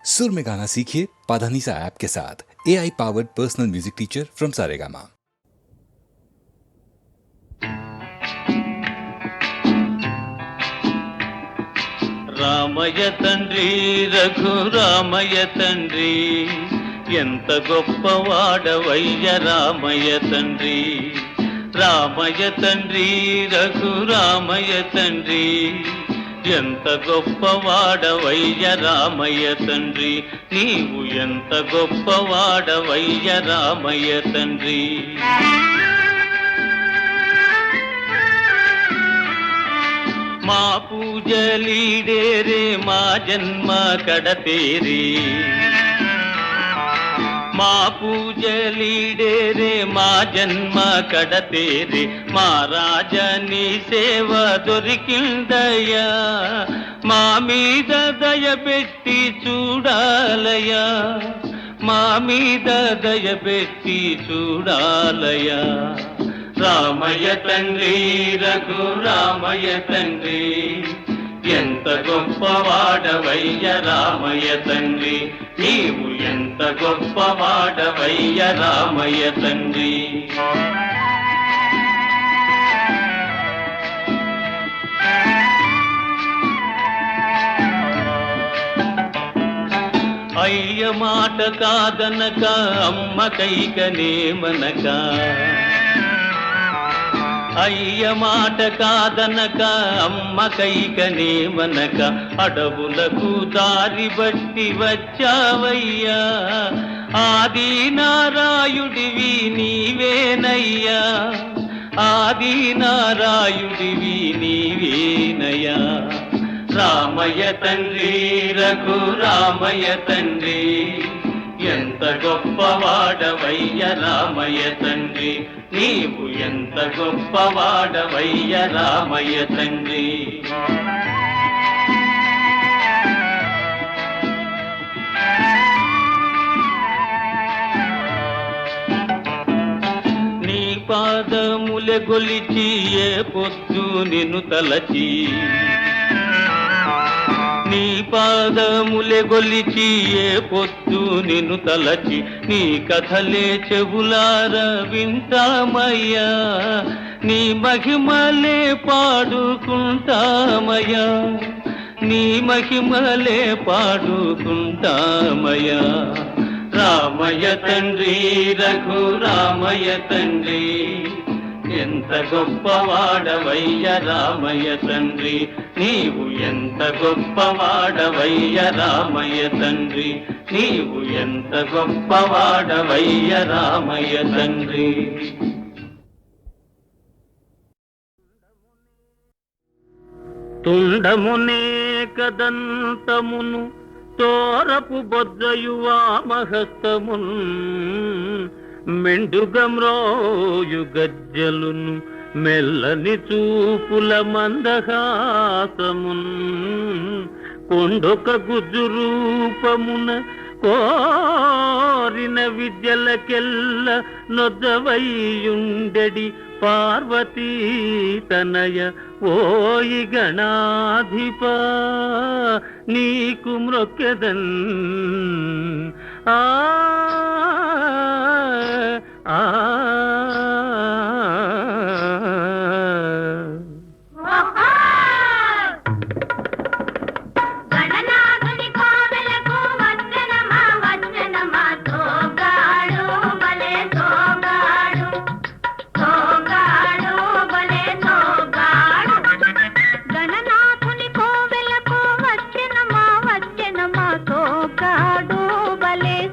सुर में गाना सीखिए पाधानीसा ऐप के साथ। AI powered personal music teacher from Saregama. Ramayya తండ్రి రఘురామయ్య తండ్రి ఎంత గొప్పవాడవయ్య రామయ్య తండ్రి. రామయ్య తండ్రి రఘురామయ్య తండ్రి ఎంత గొప్పవాడవయ్య రామయ్య తండ్రి. నీవు ఎంత గొప్పవాడవయ్య రామయ్య తండ్రి. మా పూజలీడేరే మా జన్మ కడతేరి. మా పూజలీడేరే మా జన్మ కడతేరి. మా రాజని సేవ దొరికిందయ్యా, మా మీద దయబెట్టి చూడాలయ్యా, మా మీద దయబెట్టి చూడాలయ్యా. రామయ్య తండ్రి రఘురామయ్య తండ్రి ఎంత గొప్పవాడవయ్య రామయ్య తండ్రి. నీవు ఎంత గొప్పవాడవయ్య రామయ్య తండ్రి. అయ్య మాట కాదనక అమ్మ కైకనేమనక, అయ్య మాట కాదనక అమ్మ కైకనేమనక, అడవులకు దారి బట్టి వచ్చావయ్యా. ఆది నారాయుడివి నీవేనయ్యా, ఆది నారాయుడివి నీవేనయ్యా. రామయ్య తండ్రి రఘురామయ్య తండ్రి ఎంత గొప్పవాడవయ్య రామయ్య తండ్రి. నీవు ఎంత గొప్పవాడవయ్య రామయ్య తండ్రి. నీ పాదములె గొలిచి ఏ పొద్దు నిన్ను తలచి, నీ పాదములె గొలిచి ఏ పొద్దు నిన్ను తలచి, నీ కథలే చెవులార వింటామయ్యా, నీ మహిమలే పాడుకుంటామయ్యా, నీ మహిమలే పాడుకుంటామయ్యా. రామయ్య తండ్రి రఘురామయ్య తండ్రి ఎంత గొప్పవాడవయ్య రామయ్య తండ్రి. నీవు ఎంత గొప్పవాడవయ్య రామయ్య తండ్రి. నీవు ఎంత గొప్పవాడవయ్య రామయ్య తండ్రి. తుండమునే కదంతమును తోరపు బొజ్జయు వామహస్తమున్, మెండుగమ్రోయు గజ్జలును మెల్లని చూపుల మందహాసమున్, కొండొక గుజ్జు రూపమున కోరిన విద్యలకెల్ల నొద్దవయ్యుండెడి పార్వతీ తనయ ఓయి గణాధిప నీకు మ్రొక్కెదన్. ఆ ఆ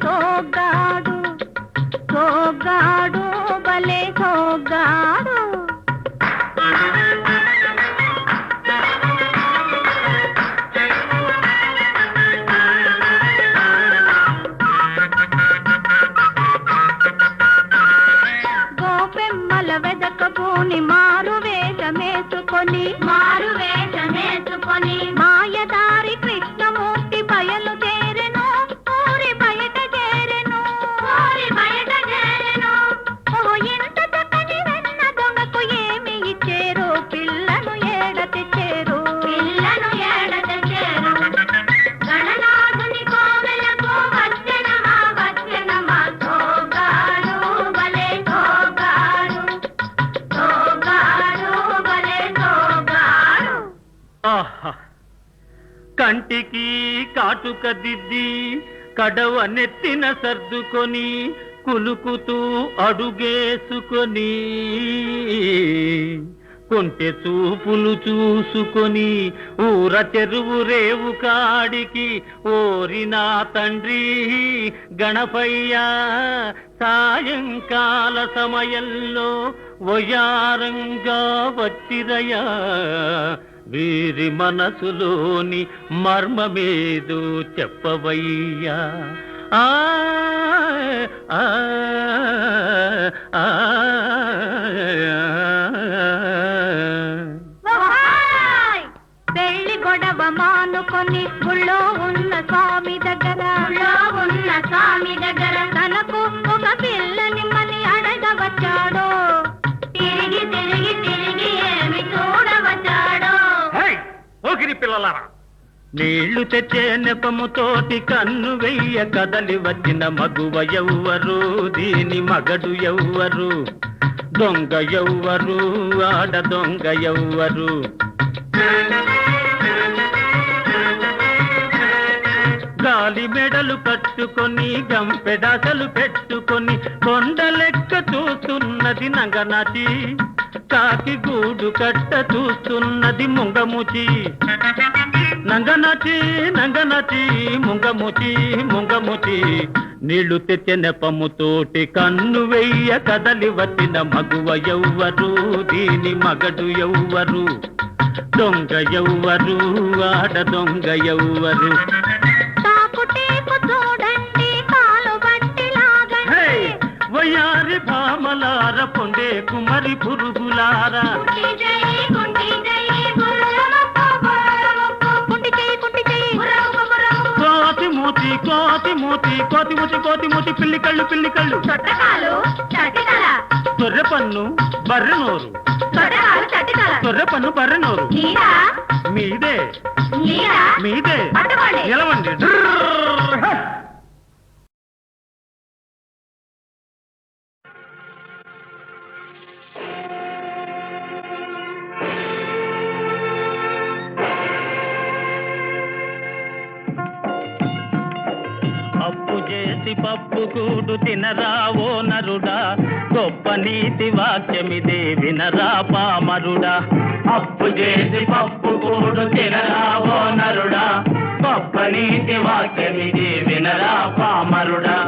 సోగాడు కాటుక దిద్ది కడవ నెత్తిన సర్దుకొని కులుకుతూ అడుగేసుకొని కొంటె చూపులు చూసుకొని ఊర చెరువు రేవు కాడికి ఓరినా తండ్రి గణపయ్య సాయంకాల సమయంలో వయారంగా వచ్చిరయ్యా వీరి మనసులోని మర్మమేదో చెప్పవయ్యా ఆ ఆ ఆ పెళ్లి గొడవ మానుకొని గుళ్ళో ఉన్న స్వామి దగ్గర తనకు ఒక పిల్లని మని అడగవచ్చాడో తిరిగి తిరిగి తిరిగి ఏమి చూడవచ్చాడో. ఓగిరి పిల్లలారా, నీళ్లు తెచ్చే నెపముతోటి కన్ను వెయ్య కదలి వచ్చిన మగువ ఎవ్వరు, దీని మగడు ఎవ్వరు, దొంగ ఎవ్వరు, ఆడ దొంగ ఎవ్వరు. గాలి మెడలు కట్టుకొని గంపెడాసలు పెట్టుకొని కొండలెక్క చూస్తున్నది నంగనాచి, కాకి గూడు కట్ట చూస్తున్నది ముంగముచి. నంగనాచి నంగనాచి ముంగముచి ముంగముచి, నీళ్లు తెచ్చే నెపముతోటి కన్ను వెయ్య కదలి వచ్చిన మగువ ఎవ్వరు, దీని మగడు ఎవ్వరు, దొంగ ఎవ్వరు, ఆడ దొంగ ఎవ్వరు. వయ్యారి భామలార పొండే కుమరి పురుగులారా, కోతి మూతి కోతి మూతి కోతి మూతి కోతి మూతి, పిల్లి కళ్ళు పిల్లి కళ్ళు, తొర్రె పన్ను బర్రె నోరు, తొర్రె పన్ను బర్రె నోరు, మీదే మీదే నిలవండి. అప్పు చేసి పప్పు కూడు తినరావో నరుడా, గొప్ప నీతి వాక్యమిదే వినరా పామరుడా. అప్పు చేసి పప్పు కూడు తినరావో నరుడా, గొప్ప నీతి వాక్యమిదే వినరా పామరుడా.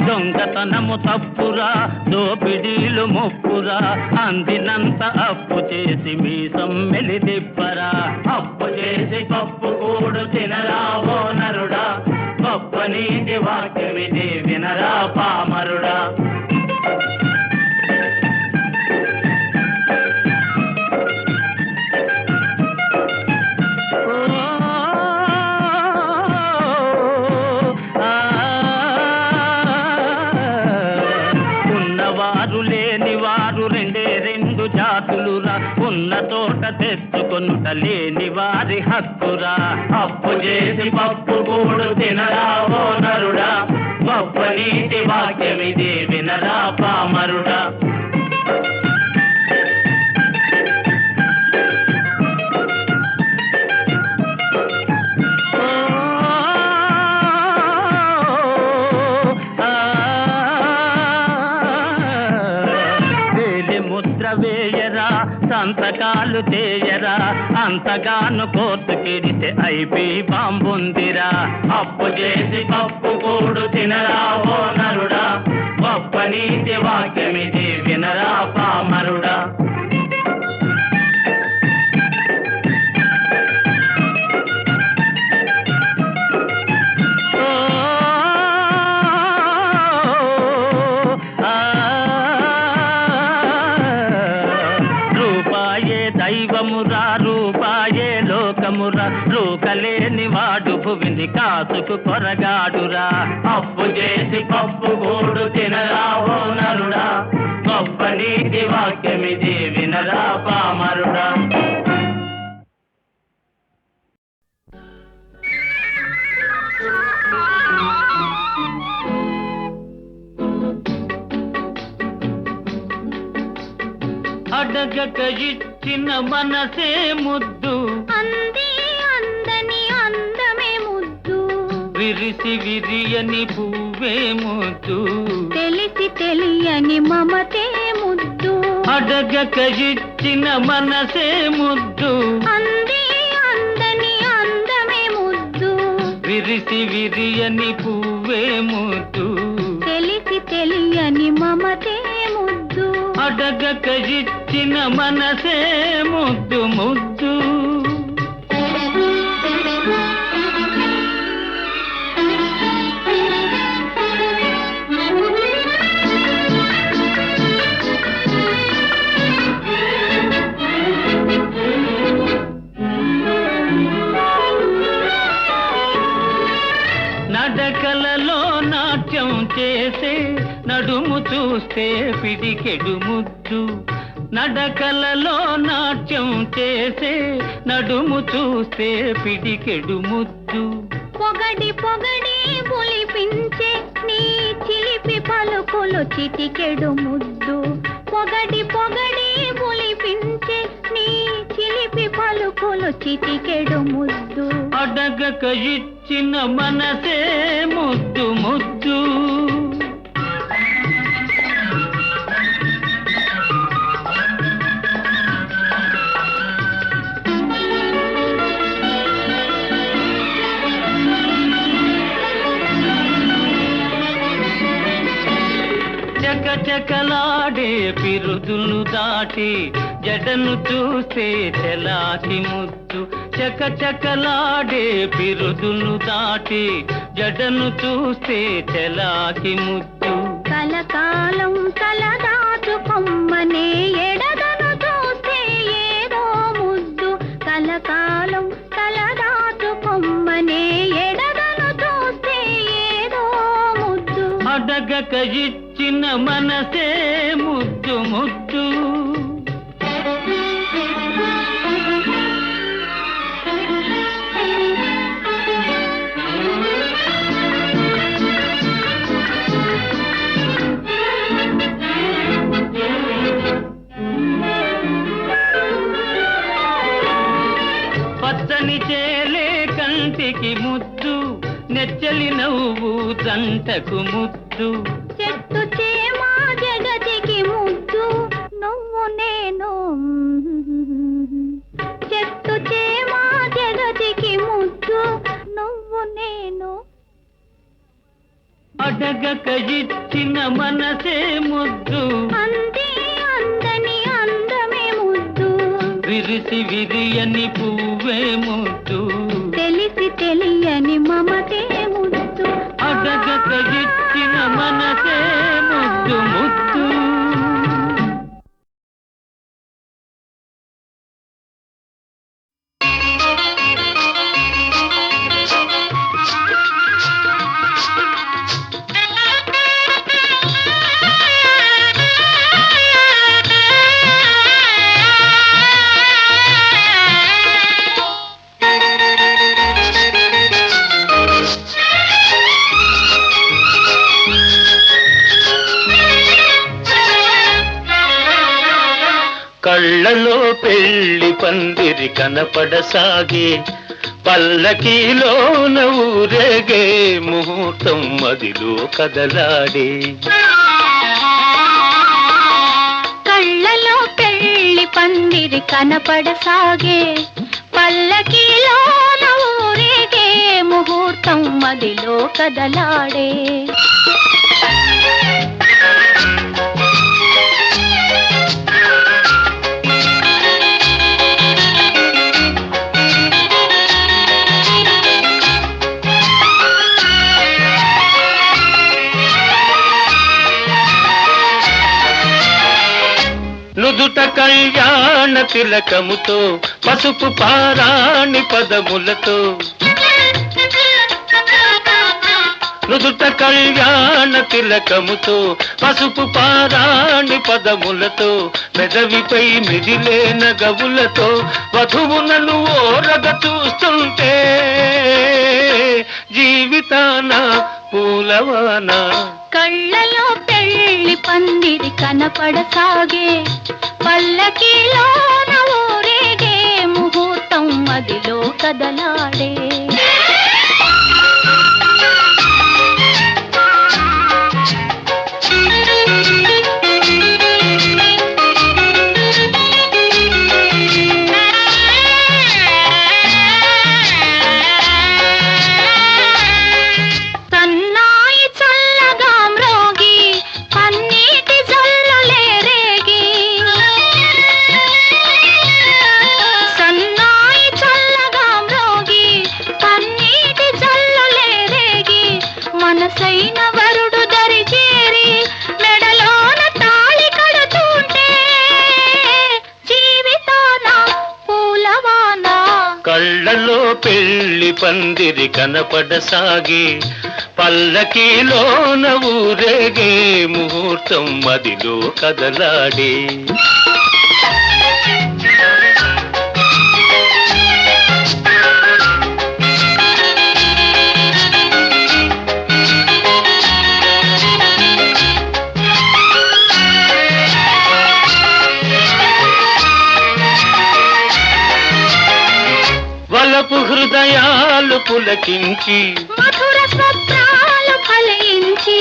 దొంగతనము తప్పురా, దోపిడీలు మొప్పురా, అందినంత అప్పు చేసి మీ సమ్మెలి దిప్పరా. అప్పు చేసి పప్పు కూడు తినరావో నరుడా, గొప్ప నీతి వాక్యమిది వినరా పామరుడా. ఉన్న తోట తెచ్చుకొనుట లేని వారి హక్కురా. అప్పు చేసి పప్పు కూడు తినరావో నరుడా, గొప్ప నీతి వాక్యమిది వినరా పామరుడా. వేయరా సంతకాలు చేయరా, అంతగాను కోర్టుకిడితే ఐపీ బాంబుందిరా. అప్పు చేసి పప్పు కూడు తినరావో నరుడా, గొప్ప నీతి వాక్యమిది వినరా పామరుడా. దైవమురా రూపాయే లోకమురా, రూకలేని వాడు భువిని కాసుకు కొరగాడురా. అప్పు చేసి పప్పు కూడు తినరావో నరుడా, గొప్ప నీతి వాక్యమిది వినరా పామరుడా. అడగక ఇచ్చిన మనసే ముద్దు, అంది అందని అందమే ముద్దు, విరిసి విరియని పువ్వే ముద్దు, తెలిసి తెలియని మమతే ముద్దు, అడగక ఇచ్చిన మనసే ముద్దు, అంది అందని అందమే ముద్దు, విరిసి విరియని పువ్వే ముద్దు, తెలిసి తెలియని మమతే ముద్దు, అడగక ఇచ్చిన మనసే ముద్దు ముద్దు. నడకలలో నాట్యం చేసే నడుము చూస్తే పిడికెడు ముద్దు, నడకలలో నాట్యం చేసే నడుము చూస్తే పిడికెడు ముద్దు, పొగడి పొగడి పులిపించే నీ చిలిపి పలుకులు చిటికెడు ముద్దు, పొగడి పొగడి పులిపించే నీ చిలిపి పలుకులు చిటికెడు ముద్దు, అడగక ఇచ్చిన మనసే ముద్దు ముద్దు. చకచకలాడే పిరుదులు దాటి జడను చూస్తే చెలాకి ముద్దు, చకచకలాడే పిరుదులు దాటి జడను చూస్తే చెలాకి ముద్దు, కలకాలం తలదాచుకొమ్మనే ఎడదను చూస్తే ఏదో ముద్దు, కలకాలం తలదాచుకొమ్మనే ఎడదను చూస్తే ఏదో ముద్దు, అడగక ఇచ్చిన మనసే ముద్దు ముద్దు. పచ్చని చేలే కంటికి ముద్దు, నెచ్చలి నవ్వు జంటకు ముద్దు, చెట్టు చేమా జగతికి ముద్దు, నువ్వు నేను, చెట్టు చేమా జగతికి ముద్దు, నువ్వు నేను, అడగక ఇచ్చిన మనసే ముద్దు, అంది అందని అందమే ముద్దు, విరిసి విరియని పువ్వే ముద్దు, తెలిసి తెలియని మమతే ముద్దు, అడగక ఇచ్చిన మనసే ముద్దు ముద్దు. కళ్ళలో పెళ్లి పందిరి కనపడసాగే, పల్లకీలోన ఊరేగే ముహూర్తం మదిలో కదలాడే, కళ్ళలో పెళ్లి పందిరి కనపడసాగే, పల్లకీలోన ఊరేగే ముహూర్తం మదిలో కదలాడే, నుదుట కళ్యాణ తిలకముతో పసుపు పారాణి పదములతో, నుదుట కళ్యాణ తిలకముతో పసుపు పారాణి పదములతో, పెదవిపై మిదిలే నగవులతో వధువునను ఓరగ చూస్తుంటే జీవితాన పూలవాన. కళ్ళలో పెళ్లి పందిరి కనపడసాగే పల్లకిలోన ఊరేగే ముహూర్తం మదిలో కదలాడే మనసైన వరుడు దరి చేరి మెడలోన తాళి కడుతుంటే జీవితాన పూలవాన కళ్ళలో పెళ్లి పందిరి కనపడసాగి పల్లకిలోన ఊరేగే ముహూర్తం మదిలో కదలాడే వలపు హృదయాలు పులకించి మధుర స్వప్నాలు ఫలించి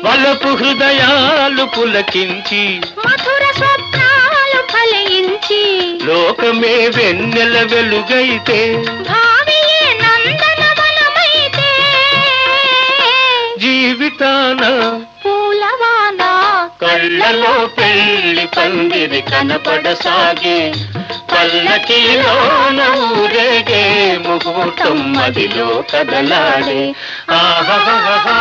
వలపు హృదయాలు పులకించి మధుర స్వప్నాలు ఫలించి లోకమే వెన్నెల వెలుగైతే భావియే నందనవనమైతే జీవితాన పూలవాన కళ్ళలో పెళ్లి పందిరి కనపడసాగే పల్లకిలోన ఊరేగే ముహూర్తం మదిలో కదలాడే ఆహాహా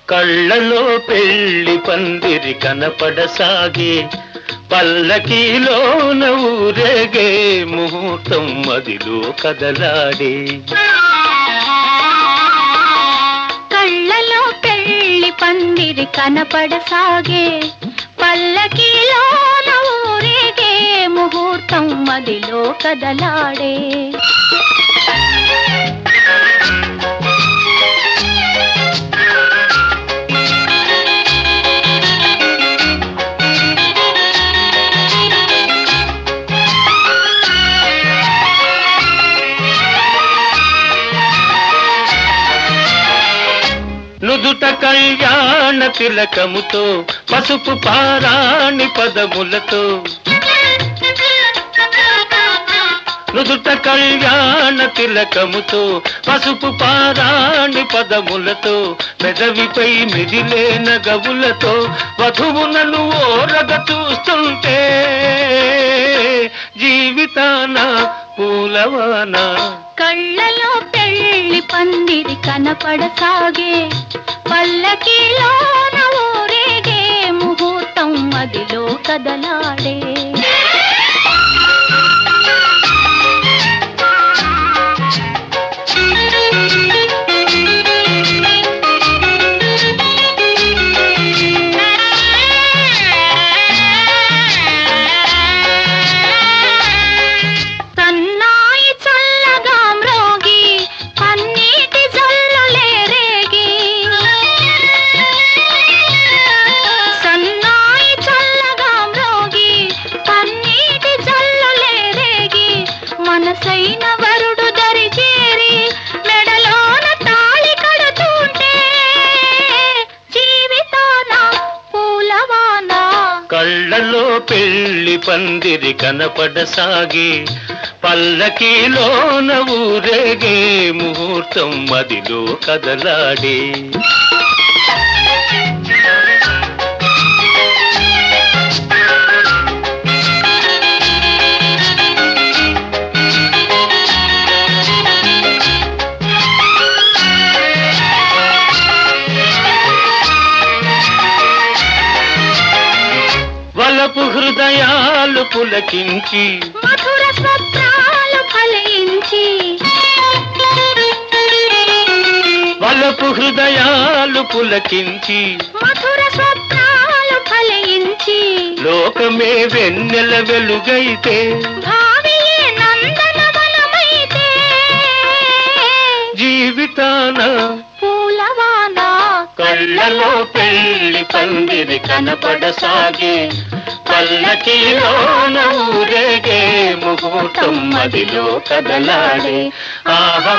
కళ్ళలో పెళ్లి పందిరి కనపడసాగే పల్లకిలోన ఊరేగే ముహూర్తం మదిలో కదలాడే కళ్ళలో పెళ్లి పందిరి కనపడసాగే పల్లకిలోన ఊరేగే ముహూర్తం మదిలో కదలాడే నుదుట కళ్యాణ తిలకముతో పసుపు పారాణి పదములతో నుదుట కళ్యాణ తిలకముతో పసుపు పారాణి పదములతో పెదవిపై మిదిలే నగవులతో వధువునను ఓరగ చూస్తుంటే జీవితాన పూలవాన కళ్ళలో పెళ్లి పందిరి కనపడసాగే పల్లకిలోన ఊరేగే ముహూర్తం మదిలో కదలాడే మనసైన వరుడు దరి చేరి మెడలోన తాళి కడుతుంటే జీవితాన పూలవాన కళ్ళలో పెళ్లి పందిరి కనపడసాగి పల్లకిలోన ఊరేగే ముహూర్తం మదిలో కదలాడే హృదయాలు పులకించి మధుర స్వప్నాలు ఫలించి వలపు హృదయాలు పులకించి మధుర స్వప్నాలు ఫలించి లోకమే వెన్నెల వెలుగైతే భావియే నందనవనమైతే జీవితాన పూలవాన కళ్ళలో పెళ్లి పందిరి కనపడసాగే పల్లకిలోన ఊరేగే ముహూర్తం మదిలో కదలాడే ఆహా